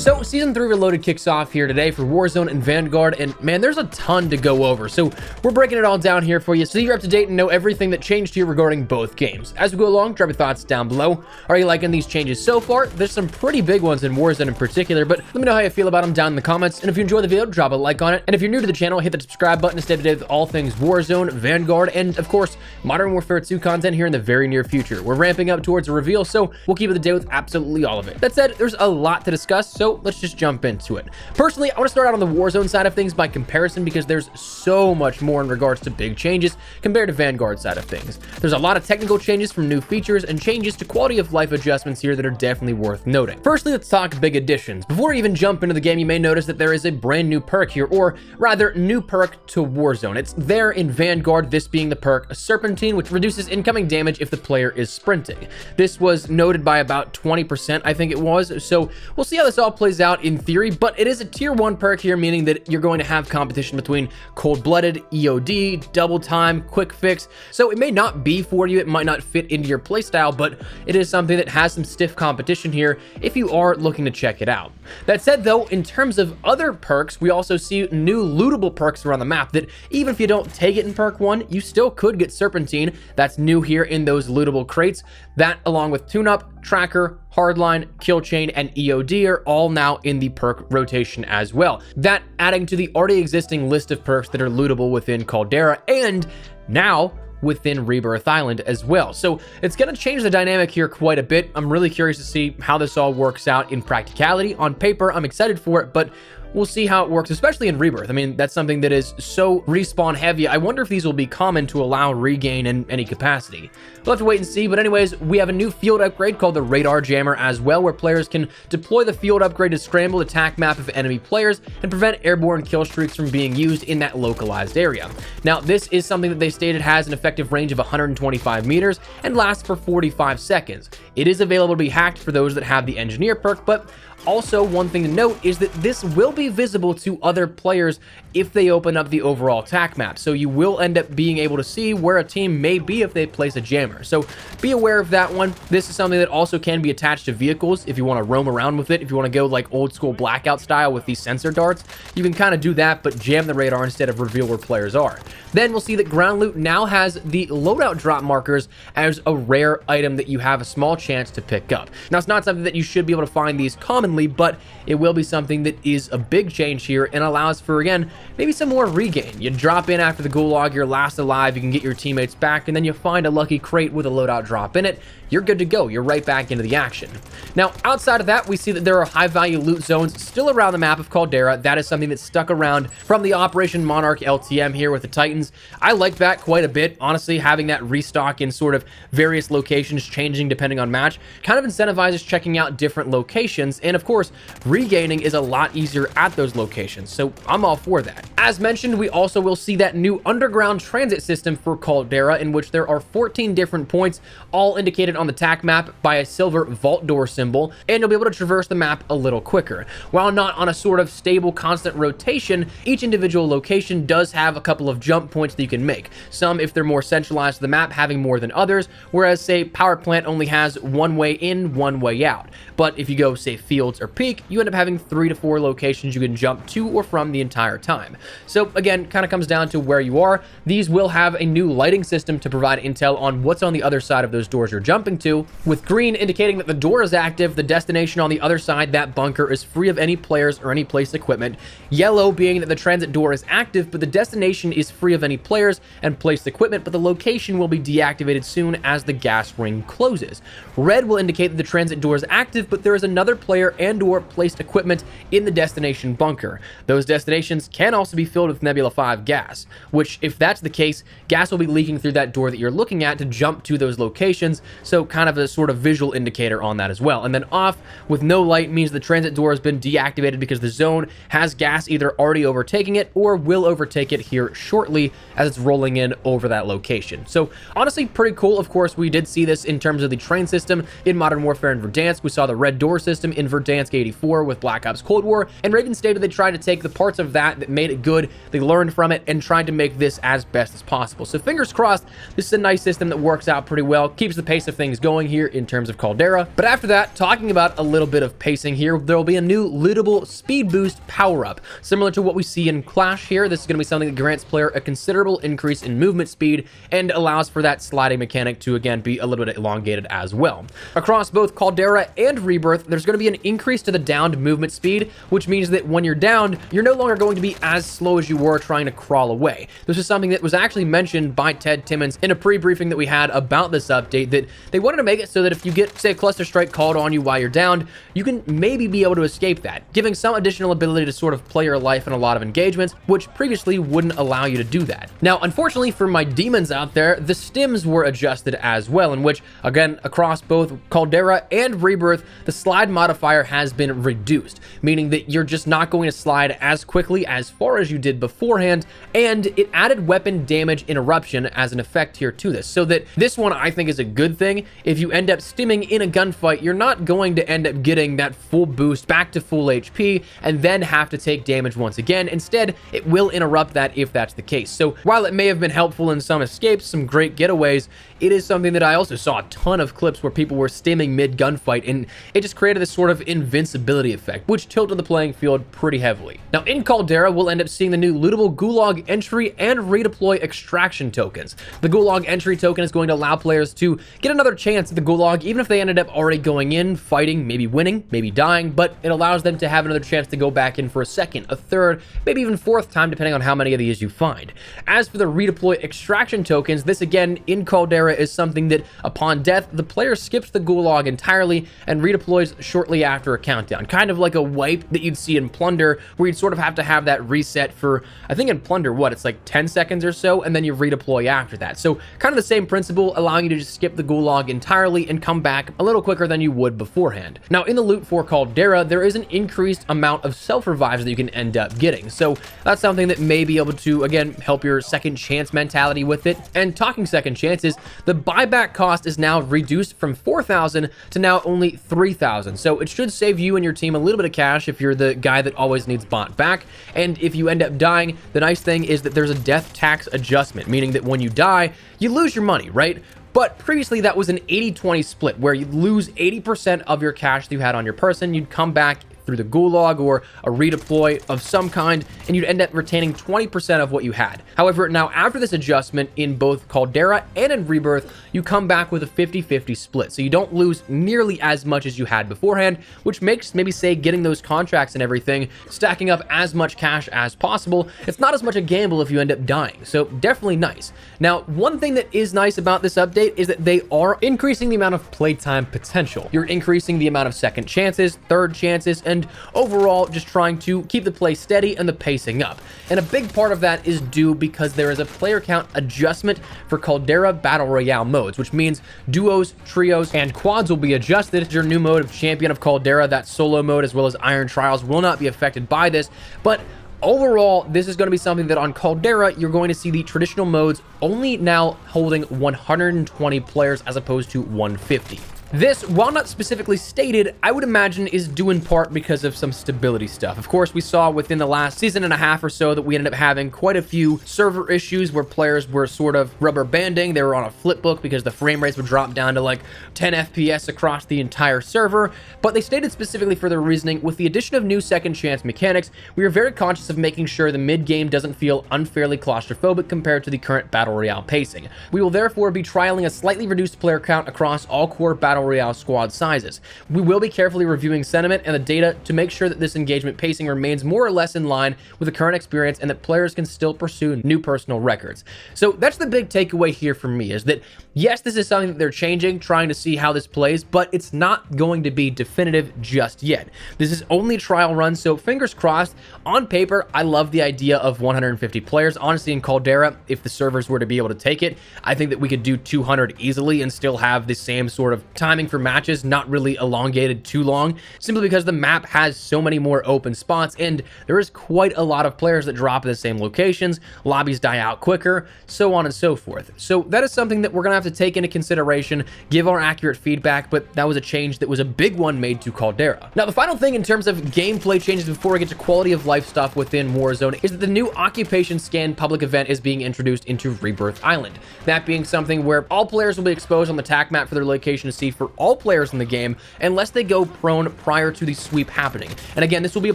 So Season 3 Reloaded kicks off here today for Warzone and Vanguard, and man, there's a ton to go over. So we're breaking it all down here for you so you're up to date and know everything that changed here regarding both games. As we go along, drop your thoughts down below. Are you liking these changes so far? There's some pretty big ones in Warzone in particular, but let me know how you feel about them down in the comments. And if you enjoy the video, drop a like on it. And if you're new to the channel, hit the subscribe button to stay up to date with all things Warzone, Vanguard, and of course, Modern Warfare 2 content here in the very near future. We're ramping up towards a reveal, so we'll keep it the day with absolutely all of it. That said, there's a lot to discuss, so let's just jump into it. Personally, I want to start out on the Warzone side of things by comparison because there's so much more in regards to big changes compared to Vanguard side of things. There's a lot of technical changes from new features and changes to quality of life adjustments here that are definitely worth noting. Firstly, let's talk big additions. Before we even jump into the game, you may notice that there is a brand new perk here, or rather, new perk to Warzone. It's there in Vanguard, this being the perk Serpentine, which reduces incoming damage if the player is sprinting. This was noted by about 20%, I think it was, so we'll see how this all plays out in theory, but it is a tier 1 perk here, meaning that you're going to have competition between cold-blooded, EOD, double time, quick fix, so it may not be for you, it might not fit into your playstyle, but it is something that has some stiff competition here if you are looking to check it out. That said though, in terms of other perks, we also see new lootable perks around the map that even if you don't take it in perk 1, you still could get Serpentine. That's new here in those lootable crates. That, along with tune-up, tracker, hardline, kill chain, and EOD are all now in the perk rotation as well. That adding to the already existing list of perks that are lootable within Caldera and now within Rebirth Island as well. So it's going to change the dynamic here quite a bit. I'm really curious to see how this all works out in practicality. On paper, I'm excited for it, but we'll see how it works, especially in Rebirth. I mean, that's something that is so respawn heavy. I wonder if these will be common to allow regain in any capacity. We'll have to wait and see, but anyways, we have a new field upgrade called the Radar Jammer as well, where players can deploy the field upgrade to scramble the attack map of enemy players and prevent airborne kill streaks from being used in that localized area. Now, this is something that they stated has an effective range of 125 meters and lasts for 45 seconds. It is available to be hacked for those that have the Engineer perk, but also, one thing to note is that this will be visible to other players if they open up the overall attack map. So you will end up being able to see where a team may be if they place a jammer. So be aware of that one. This is something that also can be attached to vehicles if you want to roam around with it. If you want to go like old school blackout style with these sensor darts, you can kind of do that, but jam the radar instead of reveal where players are. Then we'll see that ground loot now has the loadout drop markers as a rare item that you have a small chance to pick up. Now, it's not something that you should be able to find these commonly, but it will be something that is a big change here and allows for, again, maybe some more regain. You drop in after the gulag, you're last alive, you can get your teammates back, and then you find a lucky crate with a loadout drop in it. You're good to go. You're right back into the action. Now, outside of that, we see that there are high-value loot zones still around the map of Caldera. That is something that's stuck around from the Operation Monarch LTM here with the Titans. I like that quite a bit. Honestly, having that restock in sort of various locations, changing depending on match, kind of incentivizes checking out different locations. And of course, regaining is a lot easier at those locations. So I'm all for that. As mentioned, we also will see that new underground transit system for Caldera, in which there are 14 different points, all indicated on the TAC map by a silver vault door symbol, and you'll be able to traverse the map a little quicker. While not on a sort of stable, constant rotation, each individual location does have a couple of jump points that you can make. Some, if they're more centralized to the map, having more than others, whereas, say, Power Plant only has one way in, one way out. But if you go, say, Fields or Peak, you end up having 3 to 4 locations you can jump to or from the entire time. So again, kind of comes down to where you are. These will have a new lighting system to provide intel on what's on the other side of those doors you're jumping to, with green indicating that the door is active, the destination on the other side, that bunker, is free of any players or any placed equipment. Yellow being that the transit door is active, but the destination is free of any players and placed equipment, but the location will be deactivated soon as the gas ring closes. Red will indicate that the transit door is active, but there is another player and or placed equipment in the destination bunker. Those destinations can also be filled with Nebula 5 gas, which, if that's the case, gas will be leaking through that door that you're looking at to jump to those locations, so kind of a sort of visual indicator on that as well. And then off with no light means the transit door has been deactivated because the zone has gas either already overtaking it or will overtake it here shortly as it's rolling in over that location. So honestly, pretty cool. Of course, we did see this in terms of the train system in Modern Warfare and Verdansk. We saw the red door system in Verdansk Verdansk 84 with Black Ops Cold War, and Raven stated they tried to take the parts of that made it good, they learned from it, and tried to make this as best as possible. So fingers crossed, this is a nice system that works out pretty well, keeps the pace of things going here in terms of Caldera. But after that, talking about a little bit of pacing here, there will be a new lootable speed boost power-up, similar to what we see in Clash here. This is going to be something that grants player a considerable increase in movement speed and allows for that sliding mechanic to, again, be a little bit elongated as well. Across both Caldera and Rebirth, there's going to be an increase to the downed movement speed, which means that when you're downed, you're no longer going to be as slow as you were trying to crawl away. This is something that was actually mentioned by Ted Timmons in a pre-briefing that we had about this update, that they wanted to make it so that if you get, say, a cluster strike called on you while you're downed, you can maybe be able to escape that, giving some additional ability to sort of play your life in a lot of engagements, which previously wouldn't allow you to do that. Now, unfortunately for my demons out there, the stims were adjusted as well, in which, again, across both Caldera and Rebirth, the slide modifier has been reduced, meaning that you're just not going to slide as quickly as far as you did beforehand, and it added weapon damage interruption as an effect here to this, so that this one I think is a good thing. If you end up stimming in a gunfight, you're not going to end up getting that full boost back to full HP and then have to take damage once again. Instead, it will interrupt that if that's the case. So while it may have been helpful in some escapes, some great getaways, it is something that I also saw a ton of clips where people were stimming mid gunfight, and it just created this sort of invincibility effect, which tilted the playing field pretty heavily. Now in Caldera, we'll end up seeing the new lootable Gulag entry and redeploy extraction tokens. The Gulag entry token is going to allow players to get another chance at the Gulag, even if they ended up already going in, fighting, maybe winning, maybe dying, but it allows them to have another chance to go back in for a second, a third, maybe even fourth time, depending on how many of these you find. As for the redeploy extraction tokens, this again in Caldera is something that upon death, the player skips the Gulag entirely and redeploys shortly after a countdown, kind of like a wipe that you'd see in Plunder, where you'd sort of have to have that reset for, I think in Plunder, it's like 10 seconds or so, and then you redeploy after that. So kind of the same principle, allowing you to just skip the Gulag entirely and come back a little quicker than you would beforehand. Now in the loot for Caldera, there is an increased amount of self-revives that you can end up getting. So that's something that may be able to, again, help your second chance mentality with it. And talking second chances, the buyback cost is now reduced from 4,000 to now only 3,000. So it should save you and your team a little bit of cash if you're the guy that always needs bought back. And if you end up dying, the nice thing is that there's a death tax adjustment, meaning that when you die, you lose your money, right? But previously that was an 80-20 split, where you'd lose 80% of your cash that you had on your person, you'd come back through the Gulag or a redeploy of some kind, and you'd end up retaining 20% of what you had. However, now after this adjustment in both Caldera and in Rebirth, you come back with a 50-50 split. So you don't lose nearly as much as you had beforehand, which makes maybe, say, getting those contracts and everything, stacking up as much cash as possible. It's not as much a gamble if you end up dying. So definitely nice. Now, one thing that is nice about this update is that they are increasing the amount of playtime potential. You're increasing the amount of second chances, third chances, and overall just trying to keep the play steady and the pacing up. And a big part of that is due because there is a player count adjustment for Caldera Battle Royale modes, which means duos, trios, and quads will be adjusted. Your new mode of Champion of Caldera, that solo mode, as well as Iron Trials, will not be affected by this, but overall, this is going to be something that on Caldera, you're going to see the traditional modes only now holding 120 players as opposed to 150. This, while not specifically stated, I would imagine is due in part because of some stability stuff. Of course, we saw within the last season and a half or so that we ended up having quite a few server issues where players were sort of rubber banding. They were on a flip book because the frame rates would drop down to like 10 FPS across the entire server. But they stated specifically for their reasoning, with the addition of new second chance mechanics, we are very conscious of making sure the mid-game doesn't feel unfairly claustrophobic compared to the current Battle Royale pacing. We will therefore be trialing a slightly reduced player count across all core Battle Royale squad sizes. We will be carefully reviewing sentiment and the data to make sure that this engagement pacing remains more or less in line with the current experience and that players can still pursue new personal records. So that's the big takeaway here for me, is that yes, this is something that they're changing, trying to see how this plays, but it's not going to be definitive just yet. This is only a trial run, so fingers crossed. On paper, I love the idea of 150 players. Honestly, in Caldera, if the servers were to be able to take it, I think that we could do 200 easily and still have the same sort of time timing for matches not really elongated too long, simply because the map has so many more open spots, and there is quite a lot of players that drop in the same locations, lobbies die out quicker, so on and so forth. So that is something that we're going to have to take into consideration, give our accurate feedback, but that was a change that was a big one made to Caldera. Now, the final thing in terms of gameplay changes before we get to quality of life stuff within Warzone is that the new occupation scan public event is being introduced into Rebirth Island. That being something where all players will be exposed on the tac map for their location to see for all players in the game, unless they go prone prior to the sweep happening. And again, this will be a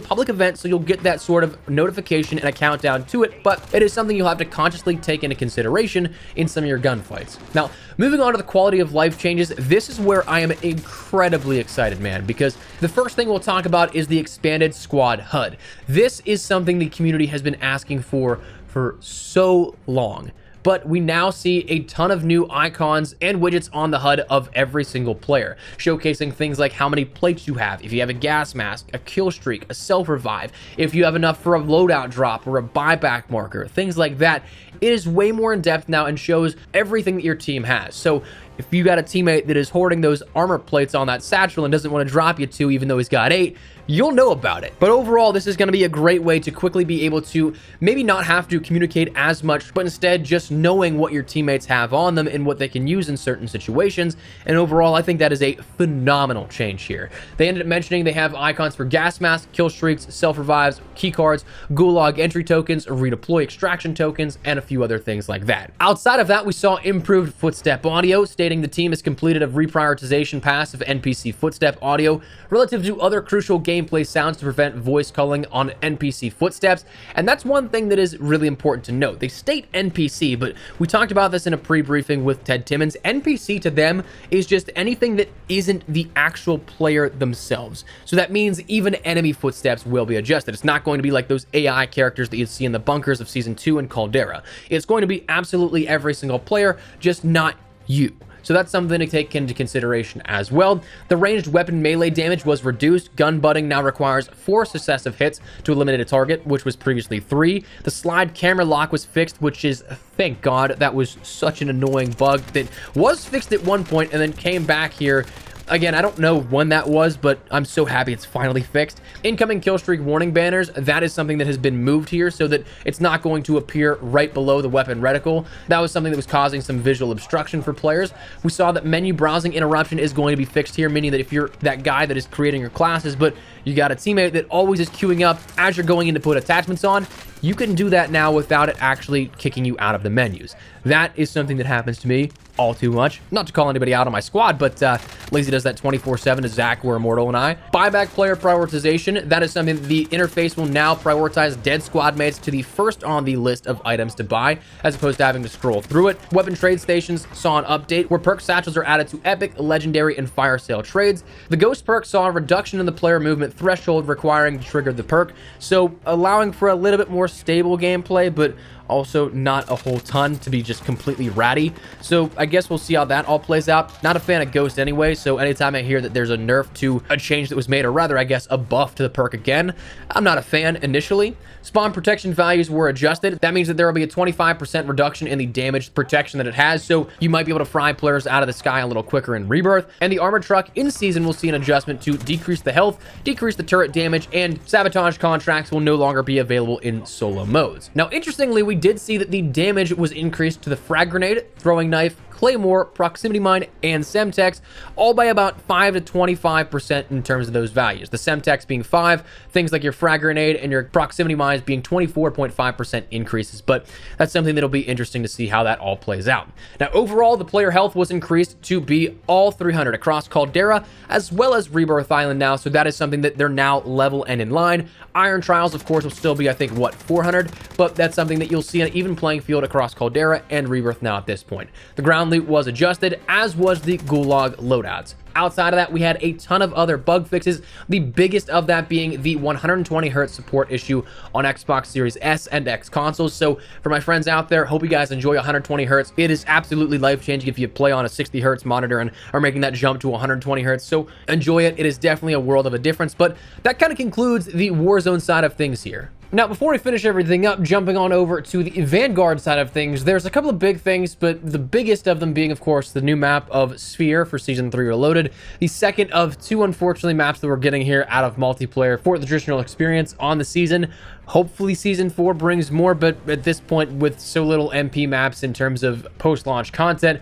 public event, so you'll get that sort of notification and a countdown to it, but it is something you'll have to consciously take into consideration in some of your gunfights. Now, moving on to the quality of life changes, this is where I am incredibly excited, man, because the first thing we'll talk about is the expanded squad HUD. This is something the community has been asking for so long. But we now see a ton of new icons and widgets on the HUD of every single player, showcasing things like how many plates you have, if you have a gas mask, a kill streak, a self-revive, if you have enough for a loadout drop or a buyback marker, things like that. It is way more in depth now and shows everything that your team has. So if you got a teammate that is hoarding those armor plates on that satchel and doesn't want to drop you 2 even though he's got 8, you'll know about it. But overall, this is going to be a great way to quickly be able to maybe not have to communicate as much, but instead just knowing what your teammates have on them and what they can use in certain situations. And overall, I think that is a phenomenal change here. They ended up mentioning they have icons for gas masks, kill streaks, self-revives, key cards, gulag entry tokens, redeploy extraction tokens, and a few other things like that. Outside of that, we saw improved footstep audio, stating the team has completed a reprioritization pass of NPC footstep audio relative to other crucial gameplay sounds to prevent voice culling on NPC footsteps. And that's one thing that is really important to note. They state NPC, but we talked about this in a pre-briefing with Ted Timmons. NPC to them is just anything that isn't the actual player themselves. So that means even enemy footsteps will be adjusted. It's not going to be like those AI characters that you'd see in the bunkers of Season 2 and Caldera. It's going to be absolutely every single player, just not you. So that's something to take into consideration as well. The ranged weapon melee damage was reduced. Gun butting now requires 4 successive hits to eliminate a target, which was previously 3. The slide camera lock was fixed, which is, thank God, that was such an annoying bug that was fixed at one point and then came back here. Again, I don't know when that was, but I'm so happy it's finally fixed. Incoming kill streak warning banners, that is something that has been moved here so that it's not going to appear right below the weapon reticle. That was something that was causing some visual obstruction for players. We saw that menu browsing interruption is going to be fixed here, meaning that if you're that guy that is creating your classes, but you got a teammate that always is queuing up as you're going in to put attachments on, you can do that now without it actually kicking you out of the menus. That is something that happens to me all too much. Not to call anybody out on my squad, but Lazy does that 24/7 to Zach, we're Immortal, and I. Buyback player prioritization, that is something that the interface will now prioritize dead squad mates to the first on the list of items to buy, as opposed to having to scroll through it. Weapon trade stations saw an update where perk satchels are added to epic, legendary, and fire sale trades. The ghost perk saw a reduction in the player movement threshold requiring to trigger the perk, so allowing for a little bit more stable gameplay, but also not a whole ton to be just completely ratty. So I guess we'll see how that all plays out. Not a fan of Ghost anyway, so anytime I hear that there's a nerf to a change that was made, or rather I guess a buff to the perk again, I'm not a fan initially. Spawn protection values were adjusted. That means that there will be a 25% reduction in the damage protection that it has, so you might be able to fry players out of the sky a little quicker in Rebirth. And the armored truck in season will see an adjustment to decrease the health, decrease the turret damage, and sabotage contracts will no longer be available in solo modes. Now, interestingly, we did see that the damage was increased to the frag grenade, throwing knife, claymore, proximity mine, and semtex, all by about 5 to 25% in terms of those values. The semtex being 5, things like your frag grenade and your proximity mines being 24.5% increases, but that's something that'll be interesting to see how that all plays out. Now, overall, the player health was increased to be all 300 across Caldera, as well as Rebirth Island now, so that is something that they're now level and in line. Iron Trials, of course, will still be, I think, what, 400, but that's something that you'll see on an even playing field across Caldera and Rebirth now at this point. The ground loot was adjusted, as was the gulag loadouts. Outside of that, we had a ton of other bug fixes, the biggest of that being the 120 Hz support issue on Xbox Series S and X consoles. So for my friends out there, hope you guys enjoy 120 Hz. It is absolutely life-changing if you play on a 60 Hz monitor and are making that jump to 120 Hz. So enjoy it. It is definitely a world of a difference. But that kind of concludes the Warzone side of things here. Now, before we finish everything up, jumping on over to the Vanguard side of things, there's a couple of big things, but the biggest of them being, of course, the new map of Sphere for Season 3 Reloaded, the second of two, unfortunately, maps that we're getting here out of multiplayer for the traditional experience on the season. Hopefully Season 4 brings more, but at this point, with so little MP maps in terms of post-launch content,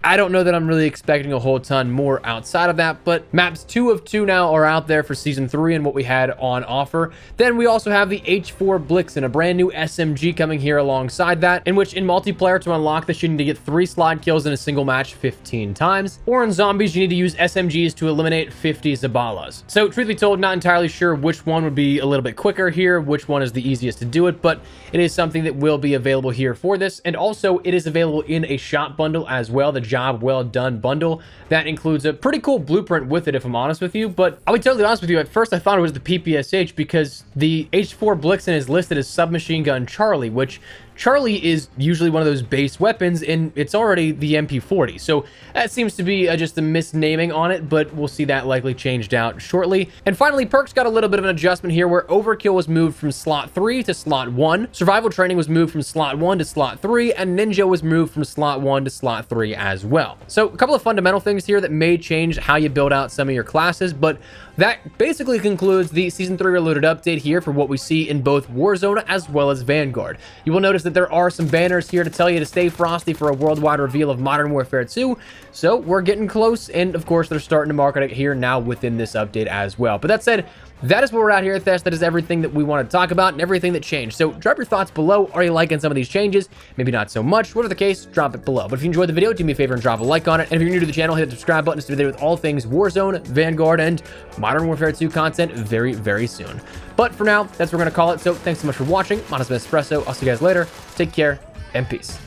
I don't know that I'm really expecting a whole ton more outside of that, but maps 2 of 2 now are out there for Season 3 and what we had on offer. Then we also have the H4 Blixen, a brand new SMG coming here alongside that, in which in multiplayer to unlock this you need to get 3 slide kills in a single match 15 times, or in zombies you need to use SMGs to eliminate 50 Zabalas. So truth be told, not entirely sure which one would be a little bit quicker here, which one is the easiest to do it, but it is something that will be available here for this, and also it is available in a shop bundle as well, the Job Well Done bundle. That includes a pretty cool blueprint with it, if I'm honest with you, but I'll be totally honest with you, at first I thought it was the PPSH because the H4 Blixen is listed as Submachine Gun Charlie, which Charlie is usually one of those base weapons, and it's already the MP40. So that seems to be just a misnaming on it, but we'll see that likely changed out shortly. And finally, Perks got a little bit of an adjustment here where Overkill was moved from slot 3 to slot 1. Survival Training was moved from slot 1 to slot 3, and Ninja was moved from slot 1 to slot 3 as well. So a couple of fundamental things here that may change how you build out some of your classes, but that basically concludes the Season 3 Reloaded update here for what we see in both Warzone as well as Vanguard. You will notice that there are some banners here to tell you to stay frosty for a worldwide reveal of Modern Warfare 2, so we're getting close, and of course they're starting to market it here now within this update as well. But that said, that is where we're at here at Thess. That is everything that we want to talk about and everything that changed. So drop your thoughts below. Are you liking some of these changes? Maybe not so much. Whatever the case, drop it below. But if you enjoyed the video, do me a favor and drop a like on it. And if you're new to the channel, hit the subscribe button to stay there with all things Warzone, Vanguard, and Modern Warfare 2 content very, very soon. But for now, that's what we're going to call it. So thanks so much for watching. Honest Espresso. I'll see you guys later. Take care and peace.